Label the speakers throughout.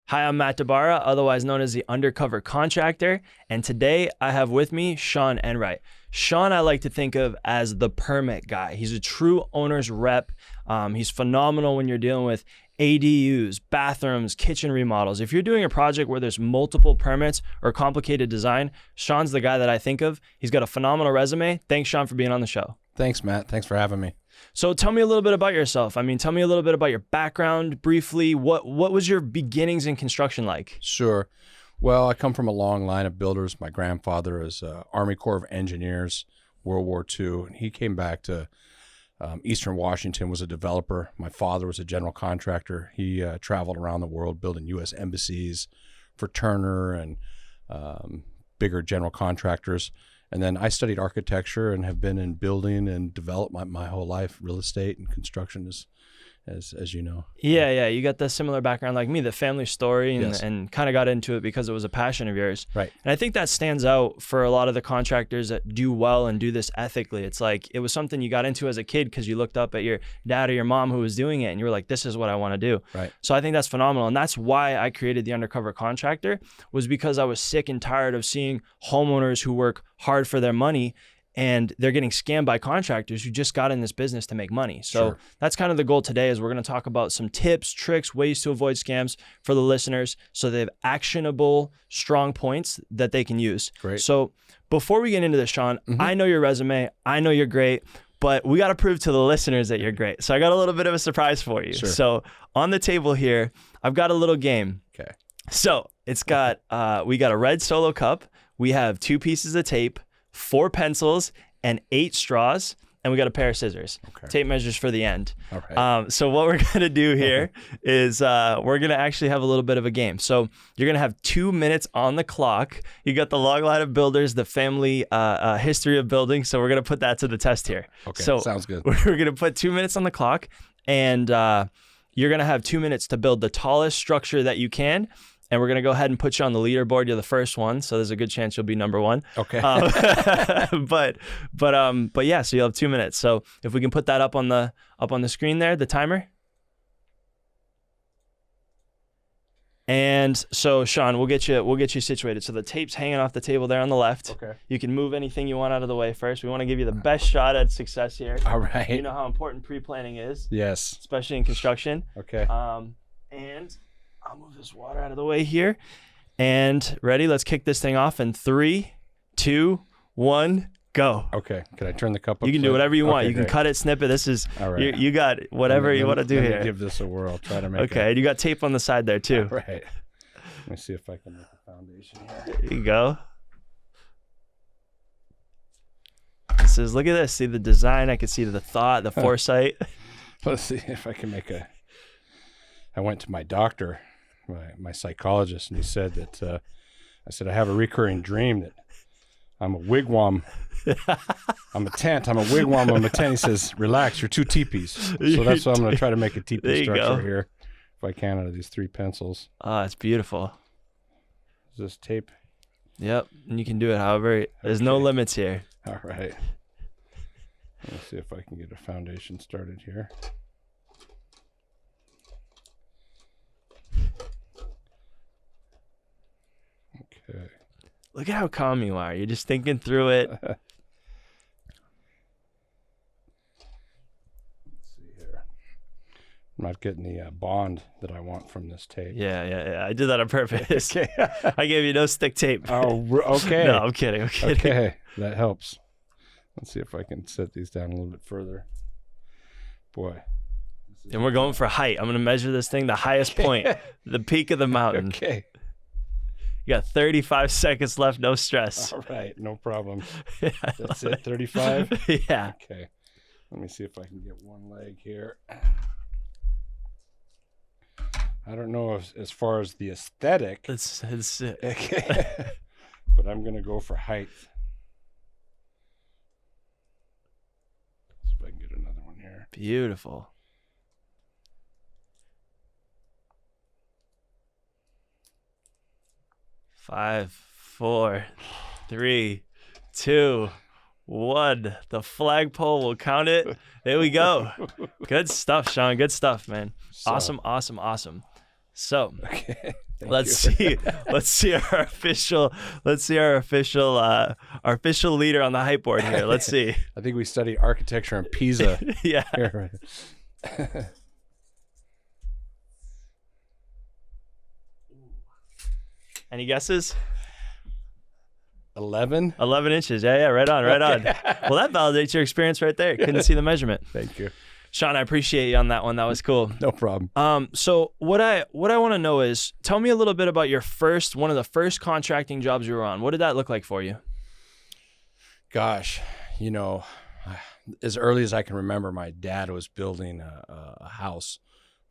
Speaker 1: Hi, I'm Matt DeBarra, otherwise known as the Undercover Contractor, and today I have with me Sean Enright. Sean, I like to think of as the permit guy. He's a true owner's rep. He's phenomenal when you're dealing with ADUs, bathrooms, kitchen remodels. If you're doing a project where there's multiple permits or complicated design, Sean's the guy that I think of. He's got a phenomenal resume. Thanks, Sean, for being on the show.
Speaker 2: Thanks, Matt. Thanks for having me.
Speaker 1: So tell me a little bit about yourself. Tell me a little bit about your background briefly. What was your beginnings in construction like?
Speaker 2: Sure. Well, I come from a long line of builders. My grandfather is Army Corps of Engineers, World War II, and he came back to Eastern Washington, was a developer. My father was a general contractor. He traveled around the world building U.S. embassies for Turner and bigger general contractors. And then I studied architecture and have been in building and development my whole life, real estate and construction, as you know.
Speaker 1: Yeah. You got the similar background like me, the family story, and,
Speaker 2: Yes.
Speaker 1: and kind of got into it because it was a passion of yours.
Speaker 2: Right.
Speaker 1: And I think that stands out for a lot of the contractors that do well and do this ethically. It's like it was something you got into as a kid because you looked up at your dad or your mom who was doing it and you were like, this is what I want to do.
Speaker 2: Right.
Speaker 1: So I think that's phenomenal. And that's why I created the Undercover Contractor, was because I was sick and tired of seeing homeowners who work hard for their money and they're getting scammed by contractors who just got in this business to make money. So
Speaker 2: Sure.
Speaker 1: That's kind of the goal today, is we're going to talk about some tips, tricks, ways to avoid scams for the listeners so they have actionable, strong points that they can use.
Speaker 2: Great.
Speaker 1: So before we get into this, Sean, I know your resume. I know you're great, but we got to prove to the listeners that you're great. So I got a little bit of a surprise for you.
Speaker 2: Sure.
Speaker 1: So on the table here, I've got a little game.
Speaker 2: Okay.
Speaker 1: So it's got, we got a red Solo cup. We have 2 pieces of tape, 4 pencils, and 8 straws, and we got a pair of scissors.
Speaker 2: Okay.
Speaker 1: Tape measures for the end.
Speaker 2: All right.
Speaker 1: So what we're gonna do here is we're gonna actually have a little bit of a game. So you're gonna have 2 minutes on the clock. You got the long line of builders, the family history of building. So we're gonna put that to the test here.
Speaker 2: Okay.
Speaker 1: So
Speaker 2: Sounds good.
Speaker 1: We're gonna put 2 minutes on the clock, and you're gonna have 2 minutes to build the tallest structure that you can. And we're going to go ahead and put you on the leaderboard. You're the first one, so there's a good chance you'll be number 1.
Speaker 2: Okay.
Speaker 1: But yeah, so you'll have 2 minutes. So if we can put that up on the screen there, the timer. And so Sean, we'll get you situated. So the tape's hanging off the table there on the left.
Speaker 2: Okay.
Speaker 1: You can move anything you want out of the way first. We want to give you the best shot at success here.
Speaker 2: All right.
Speaker 1: You know how important pre-planning is,
Speaker 2: Yes.
Speaker 1: especially in construction.
Speaker 2: Okay.
Speaker 1: And I'll move this water out of the way here. And ready? Let's kick this thing off in 3, 2, 1, go.
Speaker 2: Okay. Can I turn the cup up?
Speaker 1: You can do whatever you want.
Speaker 2: Okay,
Speaker 1: You can
Speaker 2: great.
Speaker 1: cut it, snip it. This is,
Speaker 2: All right.
Speaker 1: you got whatever you want to do
Speaker 2: Let me
Speaker 1: here.
Speaker 2: give this a whirl. Try to make
Speaker 1: Okay, and you got tape on the side there too.
Speaker 2: All right. Let me see if I can make a foundation here.
Speaker 1: There you go. This is, look at this. See the design. I can see the thought, the foresight.
Speaker 2: Let's see if I can make a. I went to my doctor, my psychologist, and he said that I said I have a recurring dream that I'm a wigwam. I'm a tent. I'm a wigwam. I'm a tent. He says, "Relax, you're 2 teepees." So that's why I'm going to try to make a
Speaker 1: There
Speaker 2: teepee
Speaker 1: you
Speaker 2: structure
Speaker 1: go.
Speaker 2: here, if I can, out of these 3 pencils.
Speaker 1: Oh, it's beautiful.
Speaker 2: Is this tape?
Speaker 1: Yep, and you can do it however. There's no
Speaker 2: Okay.
Speaker 1: limits here.
Speaker 2: All right. Let's see if I can get a foundation started here. Okay.
Speaker 1: Look at how calm you are. You're just thinking through it.
Speaker 2: Let's see here. I'm not getting the bond that I want from this tape.
Speaker 1: Yeah. I did that on purpose.
Speaker 2: Okay.
Speaker 1: I gave you no stick tape.
Speaker 2: Okay.
Speaker 1: No, I'm kidding.
Speaker 2: Okay. That helps. Let's see if I can set these down a little bit further. Boy.
Speaker 1: And we're going for height. I'm going to measure this thing, the highest point, the peak of the mountain.
Speaker 2: Okay.
Speaker 1: You got 35 seconds left, no stress.
Speaker 2: All right. No problem. That's it. 35?
Speaker 1: Yeah.
Speaker 2: Okay. Let me see if I can get one leg here. I don't know as far as the aesthetic,
Speaker 1: It's
Speaker 2: okay. But I'm going to go for height. See if I can get another one here.
Speaker 1: beautiful. Five, 4, 3, 2, 1. The flagpole will count it. There we go. Good stuff, Sean. Good stuff, man.
Speaker 2: So,
Speaker 1: Awesome. So
Speaker 2: Okay.
Speaker 1: let's see our official leader on the hype board here. Let's see.
Speaker 2: I think we studied architecture in Pisa.
Speaker 1: Yeah.
Speaker 2: Here.
Speaker 1: Any guesses?
Speaker 2: 11.
Speaker 1: 11 inches. Yeah, right on. Well, that validates your experience right there. Couldn't see the measurement.
Speaker 2: Thank you.
Speaker 1: Sean, I appreciate you on that one. That was cool.
Speaker 2: No problem.
Speaker 1: So what I want to know is, tell me a little bit about one of the first contracting jobs you were on. What did that look like for you?
Speaker 2: Gosh, as early as I can remember, my dad was building a house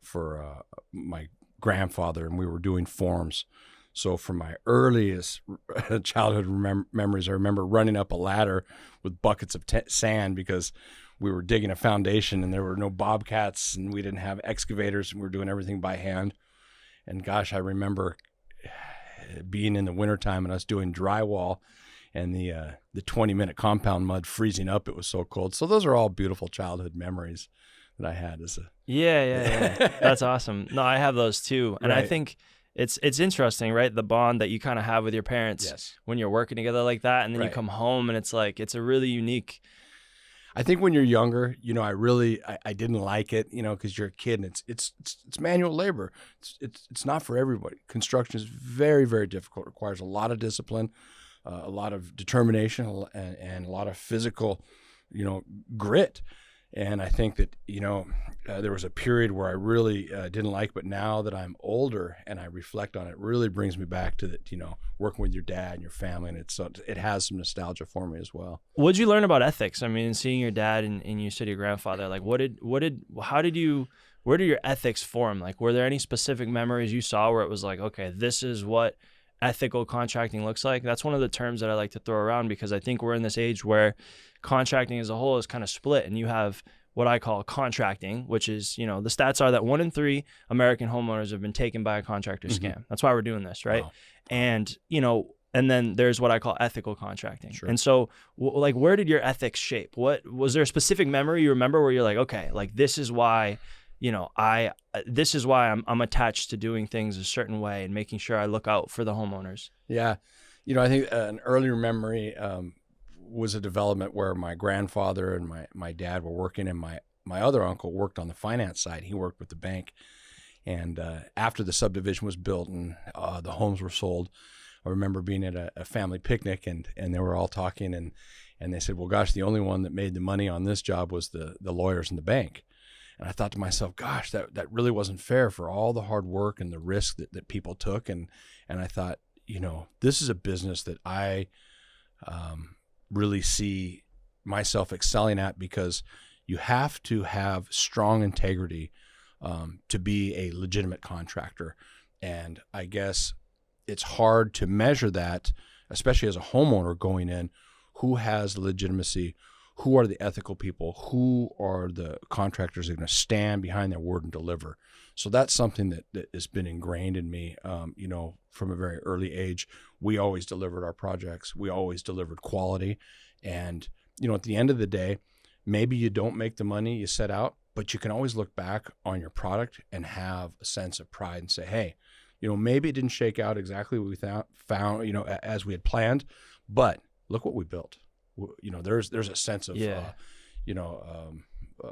Speaker 2: for my grandfather, and we were doing forms. So from my earliest childhood memories, I remember running up a ladder with buckets of sand because we were digging a foundation and there were no bobcats and we didn't have excavators and we were doing everything by hand. And gosh, I remember being in the wintertime and us doing drywall and the 20-minute compound mud freezing up. It was so cold. So those are all beautiful childhood memories that I had as a...
Speaker 1: Yeah. That's awesome. No, I have those too. And
Speaker 2: Right.
Speaker 1: I think it's interesting, right? The bond that you kind of have with your parents
Speaker 2: Yes.
Speaker 1: when you're working together like that. And then you
Speaker 2: Right.
Speaker 1: come home and it's like, it's a really unique...
Speaker 2: I think when you're younger, I didn't like it, because you're a kid and it's manual labor. It's not for everybody. Construction is very, very difficult. It requires a lot of discipline, a lot of determination, and a lot of physical, grit. And I think that, there was a period where I really didn't like, but now that I'm older and I reflect on it, really brings me back to that, working with your dad and your family. And it has some nostalgia for me as well.
Speaker 1: What'd you learn about ethics? I mean, seeing your dad and you said your grandfather, like where did your ethics form? Like, were there any specific memories you saw where it was like, okay, this is what ethical contracting looks like? That's one of the terms that I like to throw around because I think we're in this age where contracting as a whole is kind of split, and you have what I call contracting, which is, the stats are that 1 in 3 American homeowners have been taken by a contractor scam. That's why we're doing this, right? Wow. And, and then there's what I call ethical contracting. Sure. And so like, where did your ethics shape? What was there a specific memory you remember where you're like, okay, like this is why, I'm attached to doing things a certain way and making sure I look out for the homeowners?
Speaker 2: Yeah. I think an earlier memory, was a development where my grandfather and my dad were working, and my other uncle worked on the finance side. He worked with the bank. And after the subdivision was built and the homes were sold, I remember being at a family picnic and they were all talking and they said, well, gosh, the only one that made the money on this job was the lawyers in the bank. And I thought to myself, gosh, that really wasn't fair for all the hard work and the risk that people took. And I thought, this is a business that I really see myself excelling at, because you have to have strong integrity to be a legitimate contractor. And I guess it's hard to measure that, especially as a homeowner going in, who has legitimacy, who are the ethical people, who are the contractors that are going to stand behind their word and deliver. So that's something that has been ingrained in me, from a very early age. We always delivered our projects. We always delivered quality. And, at the end of the day, maybe you don't make the money you set out, but you can always look back on your product and have a sense of pride and say, hey, maybe it didn't shake out exactly what we found, as we had planned, but look what we built. There's a sense of,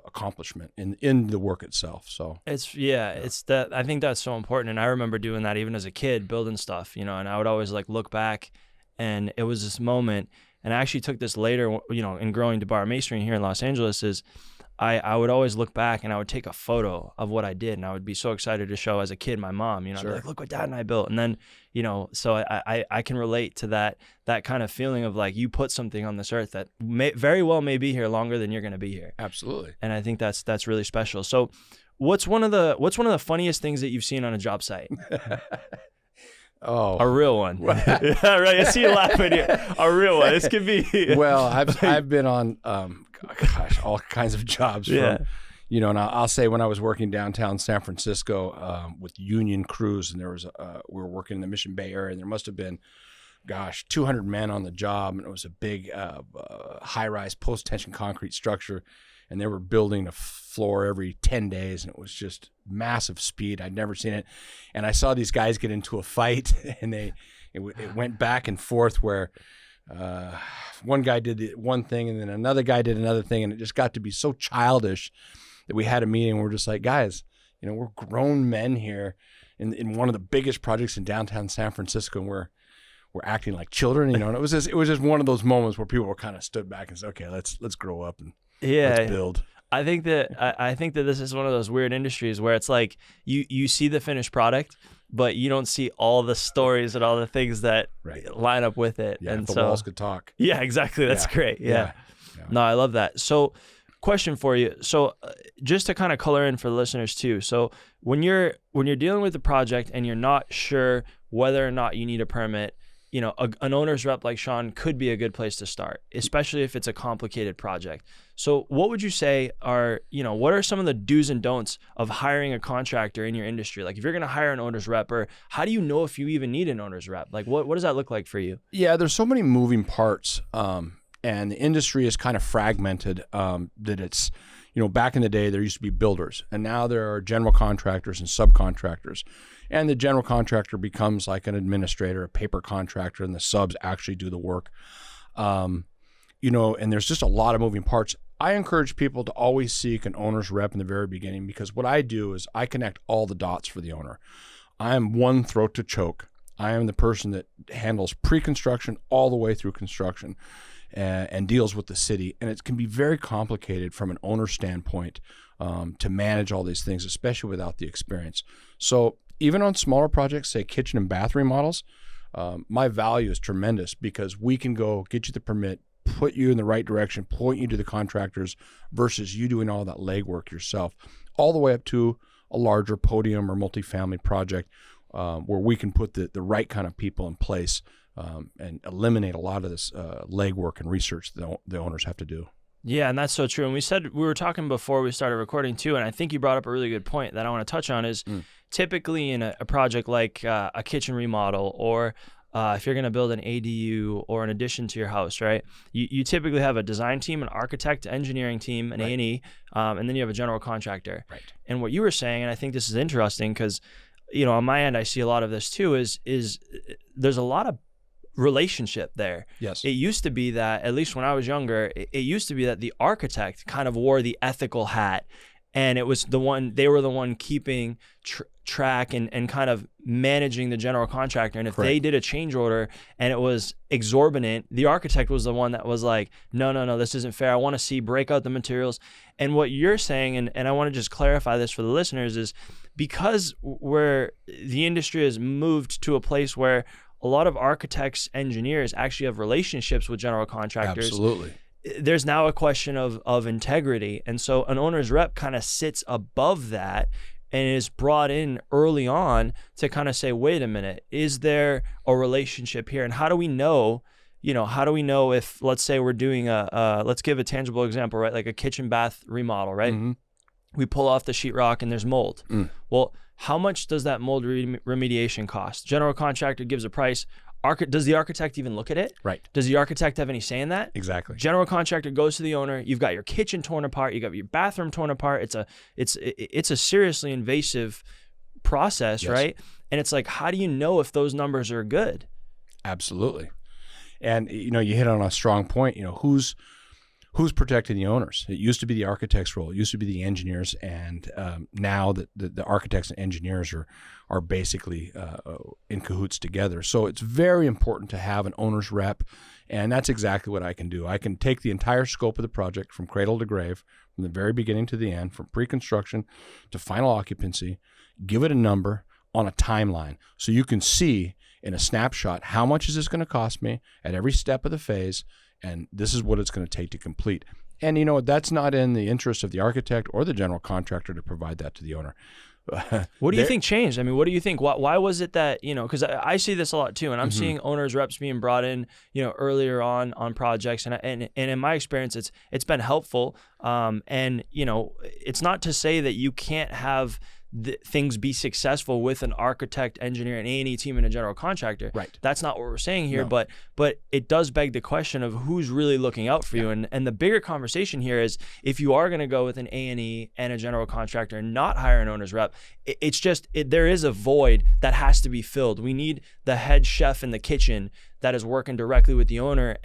Speaker 2: accomplishment in the work itself. So
Speaker 1: it's that, I think that's so important. And I remember doing that even as a kid, building stuff, and I would always like look back, and it was this moment. And I actually took this later, in growing to bar masonry here in Los Angeles, is I would always look back and I would take a photo of what I did, and I would be so excited to show as a kid my mom, I'd be like, look what Dad and I built. And then, so I can relate to that kind of feeling of like, you put something on this earth that very well may be here longer than you're going to be here.
Speaker 2: Absolutely.
Speaker 1: And I think that's really special. So what's one of the funniest things that you've seen on a job site?
Speaker 2: Oh,
Speaker 1: a real one. Yeah, right. I see you laughing here. A real one. This could be.
Speaker 2: Well, I've been on, all kinds of jobs.
Speaker 1: Yeah.
Speaker 2: From, and I'll say when I was working downtown San Francisco with union crews, and there was we were working in the Mission Bay area, and there must have been, 200 men on the job, and it was a big high-rise post-tension concrete structure. and they were building a floor every 10 days, and it was just massive speed. I'd never seen it. And I saw these guys get into a fight, and it went back and forth where one guy did one thing and then another guy did another thing, and it just got to be so childish that we had a meeting. We're just like, guys, we're grown men here in one of the biggest projects in downtown San Francisco, and we're acting like children, and it was just one of those moments where people were kind of stood back and said, okay, let's grow up and let's build.
Speaker 1: I think that this is one of those weird industries where it's like you see the finished product, but you don't see all the stories and all the things that line up with it.
Speaker 2: Yeah,
Speaker 1: and
Speaker 2: the walls could talk.
Speaker 1: Yeah, exactly. That's great. Yeah. No, I love that. So, question for you. So, just to kind of color in for the listeners too. So, when you're dealing with the project and you're not sure whether or not you need a permit, an owner's rep like Sean could be a good place to start, especially if it's a complicated project. So what would you say are, what are some of the do's and don'ts of hiring a contractor in your industry? Like if you're going to hire an owner's rep, or how do you know if you even need an owner's rep? Like what does that look like for you?
Speaker 2: Yeah, there's so many moving parts, and the industry is kind of fragmented, that it's, back in the day, there used to be builders, and now there are general contractors and subcontractors. And the general contractor becomes like an administrator, a paper contractor, and the subs actually do the work. And there's just a lot of moving parts. I encourage people to always seek an owner's rep in the very beginning, because what I do is I connect all the dots for the owner. I am one throat to choke. I am the person that handles pre-construction all the way through construction and deals with the city. And it can be very complicated from an owner standpoint to manage all these things, especially without the experience. So even on smaller projects, say kitchen and bath remodels, my value is tremendous, because we can go get you the permit, put you in the right direction, point you to the contractors, versus you doing all that legwork yourself, all the way up to a larger podium or multifamily project where we can put the right kind of people in place and eliminate a lot of this legwork and research that the owners have to do.
Speaker 1: Yeah, and that's so true. And we were talking before we started recording too, and I think you brought up a really good point that I want to touch on is typically in a project like a kitchen remodel, or if you're going to build an ADU or an addition to your house, right? You typically have a design team, an architect, engineering team, an A&E, and then you have a general contractor. Right. And what you were saying, and I think this is interesting because, on my end, I see a lot of this too, is there's a lot of relationship there.
Speaker 2: Yes.
Speaker 1: It used to be that, at least when I was younger, it used to be that the architect kind of wore the ethical hat, and they were the one keeping track and kind of managing the general contractor. And if they did a change order and it was exorbitant, the architect was the one that was like, no, this isn't fair. I want to break out the materials. And what you're saying, and I want to just clarify this for the listeners, is because the industry has moved to a place where a lot of architects, engineers actually have relationships with general contractors.
Speaker 2: Absolutely.
Speaker 1: There's now a question of integrity. And so an owner's rep kind of sits above that and is brought in early on to kind of say, wait a minute, is there a relationship here? And how do we know, if, let's say we're doing let's give a tangible example, right? Like a kitchen bath remodel, right? Mm-hmm. We pull off the sheetrock and there's mold. Well, how much does that mold remediation cost? General contractor gives a price. Does the architect even look at it?
Speaker 2: Right.
Speaker 1: Does the architect have any say in that?
Speaker 2: Exactly.
Speaker 1: General contractor goes to the owner. You've got your kitchen torn apart. You got your bathroom torn apart. It's a seriously invasive process, right? And it's like, how do you know if those numbers are good?
Speaker 2: Absolutely. And you hit on a strong point. Who's protecting the owners? It used to be the architect's role. It used to be the engineers, and now the architects and engineers are basically in cahoots together. So it's very important to have an owner's rep, and that's exactly what I can do. I can take the entire scope of the project from cradle to grave, from the very beginning to the end, from pre-construction to final occupancy, give it a number on a timeline, so you can see in a snapshot how much is this going to cost me at every step of the phase. And this is what it's going to take to complete. And that's not in the interest of the architect or the general contractor to provide that to the owner.
Speaker 1: What do you think changed? I mean, what do you think? Why was it that, because I see this a lot too, and I'm seeing owners reps being brought in, earlier on projects, and in my experience, it's been helpful. And it's not to say that you can't have things be successful with an architect, engineer, an A&E team, and a general contractor.
Speaker 2: Right.
Speaker 1: That's not what we're saying here,
Speaker 2: No.
Speaker 1: but it does beg the question of who's really looking out for you. And the bigger conversation here is, if you are going to go with an A&E and a general contractor and not hire an owner's rep, it's just there is a void that has to be filled. We need the head chef in the kitchen that is working directly with the owner.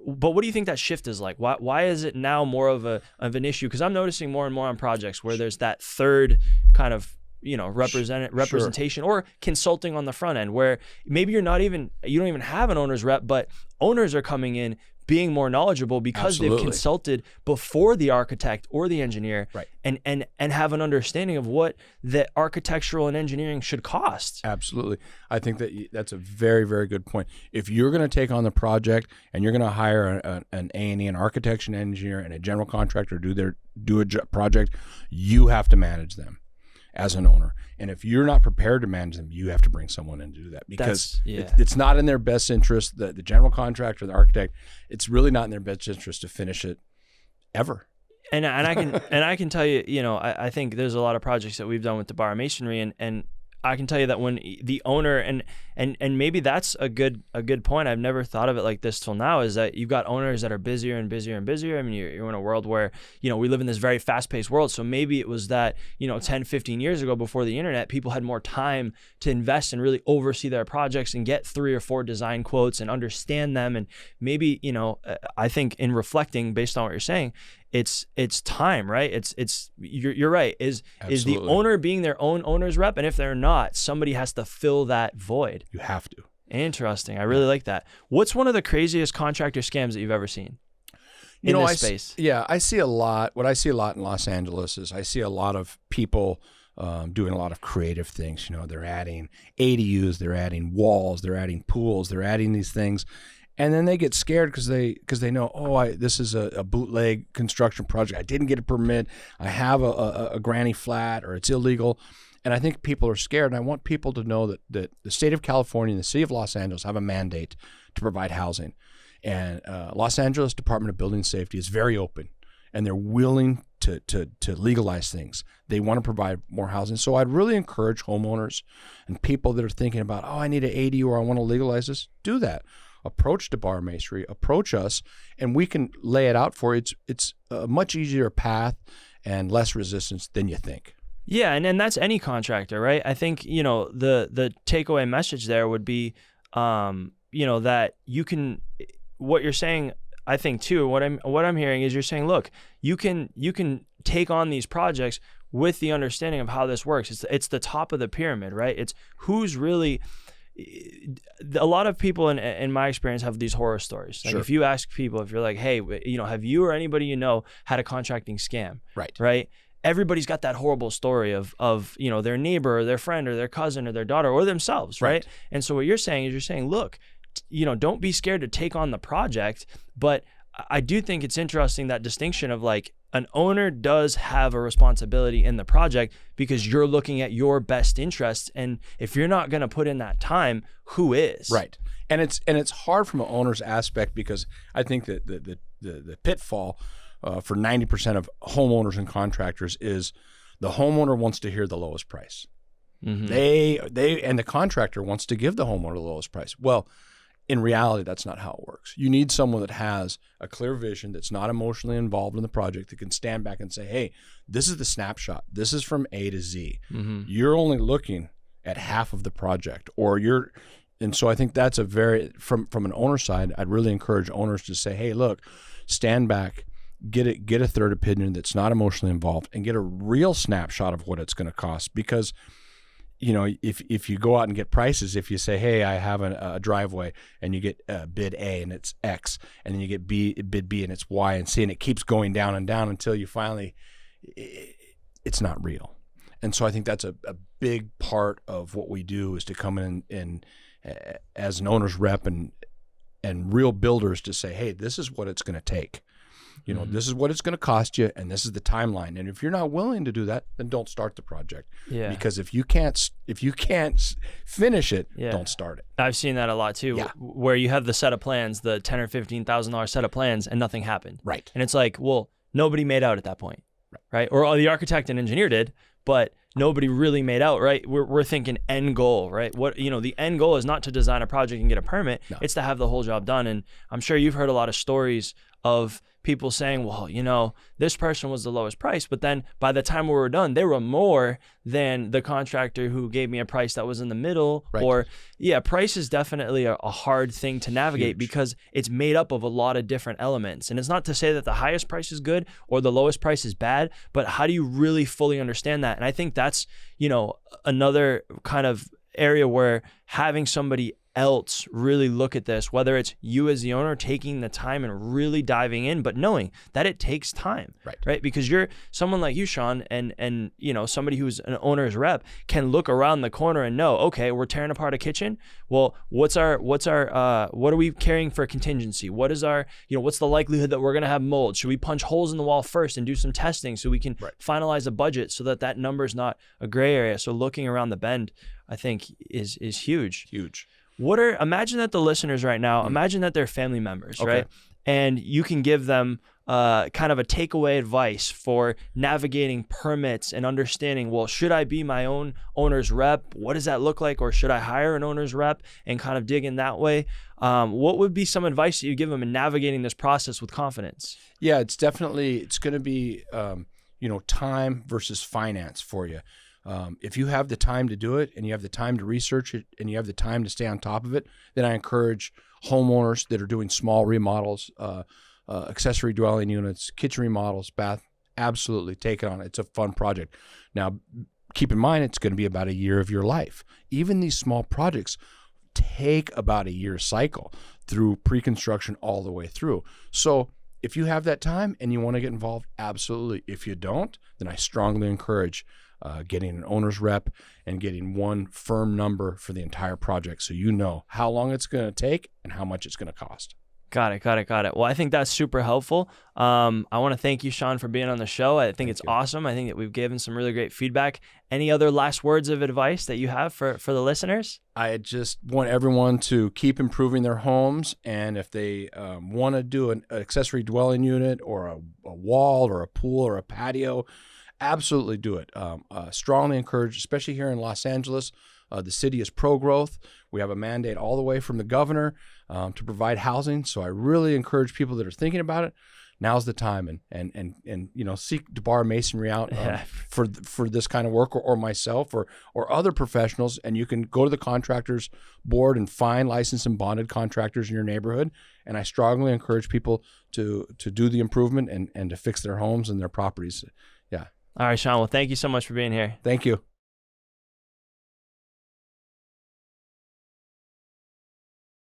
Speaker 1: But what do you think that shift is like? Why is it now more of an issue? Because I'm noticing more and more on projects where there's that third kind of representation or consulting on the front end, where maybe you don't even have an owner's rep, but owners are coming in being more knowledgeable because they've consulted before the architect or the engineer,
Speaker 2: right,
Speaker 1: and have an understanding of what the architectural and engineering should cost.
Speaker 2: Absolutely. I think that's a very, very good point. If you're going to take on the project and you're going to hire an A&E, an architect, an engineer, and a general contractor to do a project, you have to manage them as an owner. And if you're not prepared to manage them, you have to bring someone in to do that, because it's not in their best interest. The general contractor, the architect, it's really not in their best interest to finish it ever.
Speaker 1: And I can tell you, I think there's a lot of projects that we've done with the bar masonry, and I can tell you that when the owner and maybe that's a good point. I've never thought of it like this till now, is that you've got owners that are busier and busier and busier. I mean, you're in a world where, we live in this very fast-paced world. So maybe it was that, 10, 15 years ago, before the internet, people had more time to invest and really oversee their projects and get 3 or 4 design quotes and understand them. And maybe, I think in reflecting based on what you're saying, it's time, right? You're right. Is the owner being their own owner's rep? And if they're not, somebody has to fill that void.
Speaker 2: You have to.
Speaker 1: Interesting. I really like that. What's one of the craziest contractor scams that you've ever seen in this space?
Speaker 2: I see a lot. What I see a lot in Los Angeles is I see a lot of people doing a lot of creative things. They're adding ADUs, they're adding walls, they're adding pools, they're adding these things. And then they get scared because they know, this is a bootleg construction project. I didn't get a permit. I have a granny flat, or it's illegal. And I think people are scared. And I want people to know that the state of California and the city of Los Angeles have a mandate to provide housing. And Los Angeles Department of Building Safety is very open, and they're willing to legalize things. They want to provide more housing. So I'd really encourage homeowners and people that are thinking about, I need an ADU or I want to legalize this, do that. Approach the bar masonry, approach us, and we can lay it out for you. It's a much easier path and less resistance than you think.
Speaker 1: Yeah, and that's any contractor, right? I think, the takeaway message there would be, that you can, what you're saying, I think too, what I'm hearing is you're saying, look, you can take on these projects with the understanding of how this works. It's the top of the pyramid, right? It's who's really. A lot of people in my experience have these horror stories. Like, if you ask people, if you're like, hey, have you or anybody had a contracting scam? Right? Everybody's got that horrible story of their neighbor or their friend or their cousin or their daughter or themselves, right? And so what you're saying is look, don't be scared to take on the project. But I do think it's interesting, that distinction of like, an owner does have a responsibility in the project because you're looking at your best interests. And if you're not going to put in that time, who is?
Speaker 2: Right. And it's hard from an owner's aspect, because I think that the pitfall for 90% of homeowners and contractors is the homeowner wants to hear the lowest price. Mm-hmm. They and the contractor wants to give the homeowner the lowest price. Well, in reality, that's not how it works. You need someone that has a clear vision, that's not emotionally involved in the project, that can stand back and say, hey, this is the snapshot. This is from A to Z. Mm-hmm. You're only looking at half of the project, and so I think that's from an owner side, I'd really encourage owners to say, hey, look, stand back, get a third opinion that's not emotionally involved, and get a real snapshot of what it's going to cost. Because if you go out and get prices, if you say, hey, I have a driveway, and you get bid A and it's X, and then you get bid B and it's Y and C, and it keeps going down and down until you finally, it's not real. And so I think that's a big part of what we do, is to come in as an owner's rep and real builders to say, hey, this is what it's going to take. This is what it's going to cost you, and this is the timeline. And if you're not willing to do that, then don't start the project. Yeah. Because if you can't finish it, don't start it.
Speaker 1: I've seen that a lot too, where you have the set of plans, the $10,000 or $15,000 set of plans, and nothing happened.
Speaker 2: Right.
Speaker 1: And it's like, well, nobody made out at that point, right? Or the architect and engineer did, but nobody really made out, right? We're thinking end goal, right? What, the end goal is not to design a project and get a permit.
Speaker 2: No.
Speaker 1: It's to have the whole job done. And I'm sure you've heard a lot of stories of people saying, well, this person was the lowest price, but then by the time we were done, they were more than the contractor who gave me a price that was in the middle.
Speaker 2: Right.
Speaker 1: Or price is definitely a hard thing to navigate because it's made up of a lot of different elements. And it's not to say that the highest price is good or the lowest price is bad, but how do you really fully understand that? And I think that's, another kind of area where having somebody else really look at this, whether it's you as the owner taking the time and really diving in, but knowing that it takes time, right? Because you're someone like you, Sean, and somebody who's an owner's rep can look around the corner and know, okay, we're tearing apart a kitchen. Well, what are we carrying for contingency? What is our, what's the likelihood that we're going to have mold? Should we punch holes in the wall first and do some testing so we can finalize a budget so that number is not a gray area? So looking around the bend, I think is huge.
Speaker 2: Huge.
Speaker 1: Imagine that the listeners right now, imagine that they're family members, right? And you can give them kind of a takeaway advice for navigating permits and understanding, well, should I be my own owner's rep? What does that look like? Or should I hire an owner's rep and kind of dig in that way? What would be some advice that you give them in navigating this process with confidence?
Speaker 2: Yeah, it's going to be, time versus finance for you. If you have the time to do it and you have the time to research it and you have the time to stay on top of it, then I encourage homeowners that are doing small remodels, accessory dwelling units, kitchen remodels, bath, absolutely take it on. It's a fun project. Now, keep in mind, it's going to be about a year of your life. Even these small projects take about a year cycle through pre-construction all the way through. So if you have that time and you want to get involved, absolutely. If you don't, then I strongly encourage getting an owner's rep and getting one firm number for the entire project so you know how long it's going to take and how much it's going to cost.
Speaker 1: Got it. Well, I think that's super helpful. I want to thank you, Sean, for being on the show. I think it's awesome. I think that we've given some really great feedback. Any other last words of advice that you have for the listeners?
Speaker 2: I just want everyone to keep improving their homes. And if they want to do an accessory dwelling unit or a wall or a pool or a patio, absolutely do it. Strongly encourage, especially here in Los Angeles. The city is pro-growth. We have a mandate all the way from the governor to provide housing. So I really encourage people that are thinking about it. Now's the time, and seek to borrow masonry out for this kind of work, or myself or other professionals. And you can go to the contractors board and find licensed and bonded contractors in your neighborhood. And I strongly encourage people to do the improvement and to fix their homes and their properties. Yeah.
Speaker 1: All right, Sean. Well, thank you so much for being here.
Speaker 2: Thank you.